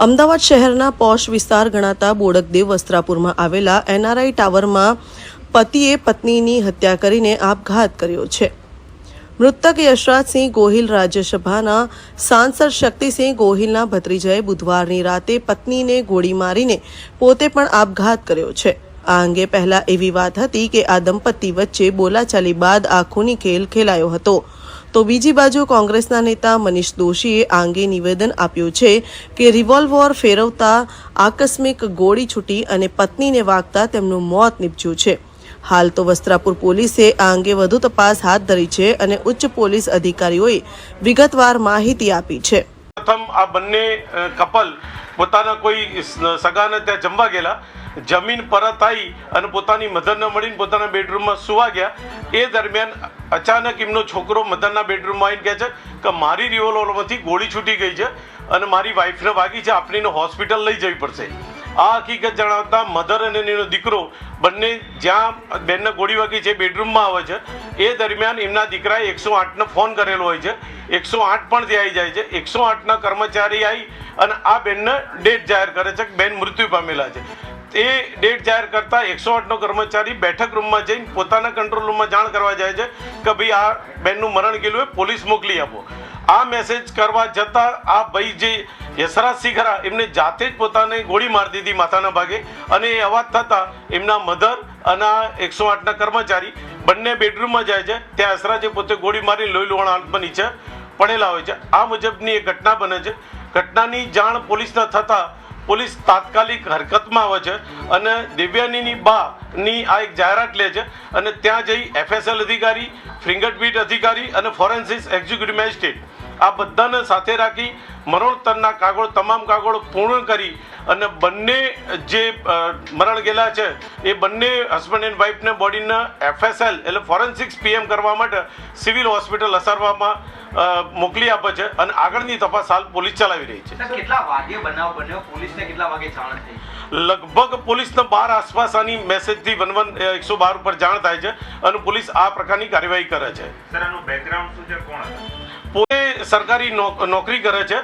અમદાવાદ શહેરના પોશ વિસ્તાર ગણાતા બોડકદેવ વસ્ત્રાપુરમાં આવેલા એનઆરઆઈ ટાવરમાં પતિએ પત્નીની હત્યા કરીને આપઘાત કર્યો છે। મૃતક યશરાજસિંહ ગોહિલ રાજ્યસભાના સાંસદ શક્તિસિંહ ગોહિલના ભત્રીજાએ બુધવારની રાતે પત્નીને ગોળી મારીને પોતે પણ આપઘાત કર્યો છે। આ અંગે પહેલા એવી વાત હતી કે આ દંપતી વચ્ચે બોલાચાલી બાદ આ ખૂની ખેલ ખેલાયો હતો, તો બીજી બાજુ કોંગ્રેસના નેતા મનીષ દોશીએ આ અંગે નિવેદન આપ્યું છે કે રિવોલ્વર ફેરવતા આકસ્મિક ગોળી છૂટી અને પત્નીને વાગતા તેમનું મોત નીપજ્યું છે। હાલ તો વસ્ત્રાપુર પોલીસે આ અંગે વધુ તપાસ હાથ ધરી છે અને ઉચ્ચ પોલીસ અધિકારીઓએ વિગતવાર માહિતી આપી છે। પ્રથમ આ બંને કપલ પોતાના કોઈ સગાને ત્યાં જમવા ગયેલા, જમીન પરત આવી અને પોતાની મધરને મળીને પોતાના બેડરૂમમાં સુવા ગયા। એ દરમિયાન અચાનક એમનો છોકરો મધરના બેડરૂમમાં આવીને કહે છે કે મારી રિવોલ્વરમાંથી ગોળી છૂટી ગઈ છે અને મારી વાઈફને વાગી છે, આપણીને હોસ્પિટલ લઈ જવી પડશે। આ હકીકત જણાવતા મધર અને એનો દીકરો બંને જ્યાં બેનને ગોળી વાગી છે બેડરૂમમાં આવે છે। એ દરમિયાન એમના દીકરાએ 108ને ફોન કરેલો હોય છે, 108 પણ ત્યાં આવી જાય છે। 108ના કર્મચારી આવી અને આ બેનને ડેથ જાહેર કરે છે કે બેન મૃત્યુ પામેલા છે। એ ડેટ જાહેર કરતા 108નો કર્મચારી બેઠક રૂમમાં જઈને પોતાના કંટ્રોલ રૂમમાં જાણ કરવા જાય છે કે ભાઈ આ બેનનું મરણ ગયેલું હોય, પોલીસ મોકલી આપો। આ મેસેજ કરવા જતાં આ ભાઈ જે યશરાજસિંહ ખરા એમને જાતે જ પોતાને ગોળી મારી દીધી માથાના ભાગે અને એ અવાજ થતાં એમના મધર અને આ 108ના કર્મચારી બંને બેડરૂમમાં જાય છે। ત્યાં યશરાજે પોતે ગોળી મારી લોહી લુહાણ હાલતમાં નીચે પડેલા હોય છે। આ મુજબની એક ઘટના બને છે। ઘટનાની જાણ પોલીસને થતાં પોલીસ તાત્કાલિક હરકતમાં આવે છે અને દેવ્યાનીની બાની આ એક જાહેરાત લે છે અને ત્યાં જઈ FSL અધિકારી, ફિંગરપ્રિન્ટ અધિકારી અને ફોરેન્સિક એક્ઝિક્યુટિવ મેજિસ્ટ્રેટ આ બધાને સાથે રાખી મરણોત્તરના કાગળો તમામ કાગળો પૂર્ણ કરી અને બંને જે મરણ ગયેલા છે એ બંને હસબન્ડ એન્ડ વાઈફને બોડીને FSL એટલે ફોરેન્સિક્સ PM કરવા માટે સિવિલ હોસ્પિટલ અસારવામાં મોકલી આપે છે અને આગળની તપાસ હાલ પોલીસ ચલાવી રહી છે। કેટલા વાગે બનાવ બન્યો, પોલીસને કેટલા વાગે જાણ થઈ? લગભગ પોલીસને 12 આસપાસ આની મેસેજથી 112 ઉપર જાણ થાય છે અને પોલીસ આ પ્રકારની કાર્યવાહી કરે છે। સર આનું બેકગ્રાઉન્ડ શું છે, કોણ હતા? પોતે સરકારી નોકરી કરે છે,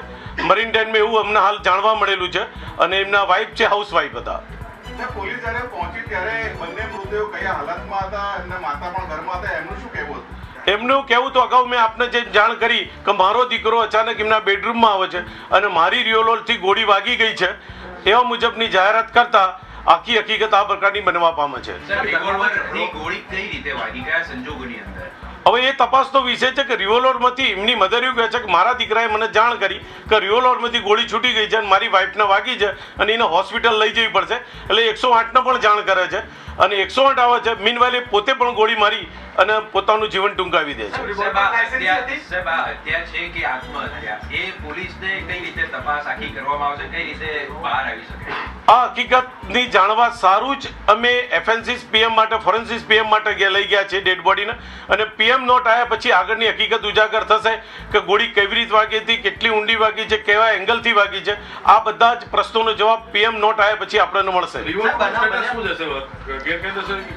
મરીન ટાઈમમાં એવું અમને હાલ જાણવા મળેલું છે અને એમના વાઈફ છે હાઉસવાઈફ હતા। પોલીસ જ્યારે પહોંચી ત્યારે બંને મૃતદેહો કયા હાલતમાં હતા, એમના માતા પણ ઘરમાં હતા, એમનું શું કહેવું હતું? એમનું કહેવું તો અગાઉ મેં આપને જે જાણ કરી કે મારો દીકરો અચાનક એમના બેડરૂમમાં આવે છે અને મારી રિવોલ્વરથી ગોળી વાગી ગઈ છે એવા મુજબની જાહેરાત કરતા આખી હકીકત આ પ્રકારની બનવા પામે છે। ગોળી કઈ રીતે વાગી, કયા સંજોગોની અંદર? હવે એ તપાસનો વિષય છે કે રિવોલ્વરમાંથી એમની મધર એવું કહે છે કે મારા દીકરાએ મને જાણ કરી કે રિવોલ્વરમાંથી ગોળી છૂટી ગઈ છે અને મારી વાઈફને વાગી છે અને એને હોસ્પિટલ લઈ જવી પડશે, એટલે 108ને પણ જાણ કરે છે અને 108 આવે છે। મીનવાઇલ પોતે પણ ગોળી મારી અને પોતાનું જીવન ટૂંકાવી દે છે। આ હકીકતની જાણવા સારું જ અમે FNCs PM માટે ફોરેન્સિક PM માટે લઈ ગયા છે ડેડ બોડીને અને PM નોટ આવ્યા પછી આગળની હકીકત ઉજાગર થશે કે ગોળી કેવી રીતે વાગી હતી, કેટલી ઊંડી વાગી છે, કેવા એંગલથી વાગી છે, આ બધા જ પ્રશ્નોનો જવાબ PM નોટ આવ્યા પછી આપણને મળશે।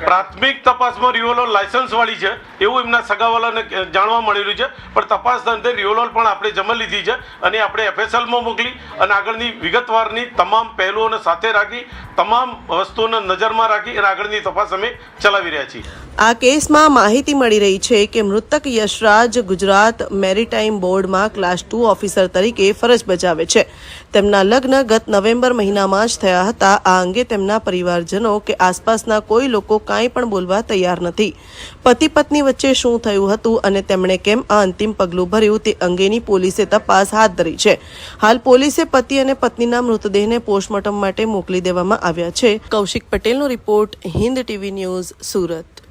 પ્રાથમિક તપાસમાં રિવોલ્વર લાયસન્સ વાળી છે એવું એમના સગાવાલાને જાણવા મળેલું છે, પણ તપાસ અંતે રિવોલ્વર પણ આપણે જમા લીધી છે અને આપણે FSLમાં મોકલી અને આગળની વિગતવારની તમામ પહેલુઓને સાથે રાખી તમામ વસ્તુઓને નજરમાં રાખી અને આગળની તપાસ અમે ચલાવી રહ્યા છીએ। આ કેસમાં માહિતી મળી રહી છે કે મૃતક યશરાજ ગુજરાત મેરીટાઈમ બોર્ડમાં ક્લાસ 2 ઓફિસર તરીકે ફરજ બજાવે છે। તેમના લગ્ન ગત નવેમ્બર મહિનામાં જ થયા હતા। આ અંગે તેમના પરિવારજનો કે આસપાસના કોઈ લોકો કાંઈ પણ બોલવા તૈયાર નથી। પતિ પત્ની વચ્ચે શું થયું હતું અને તેમણે કેમ આ અંતિમ પગલું ભર્યું તે અંગેની પોલીસે તપાસ હાથ ધરી છે। હાલ પોલીસે પતિ અને પત્નીના મૃતદેહને પોસ્ટમોર્ટમ માટે મોકલી દેવામાં આવ્યા છે। કૌશિક પટેલનો report, Hind TV news, Surat.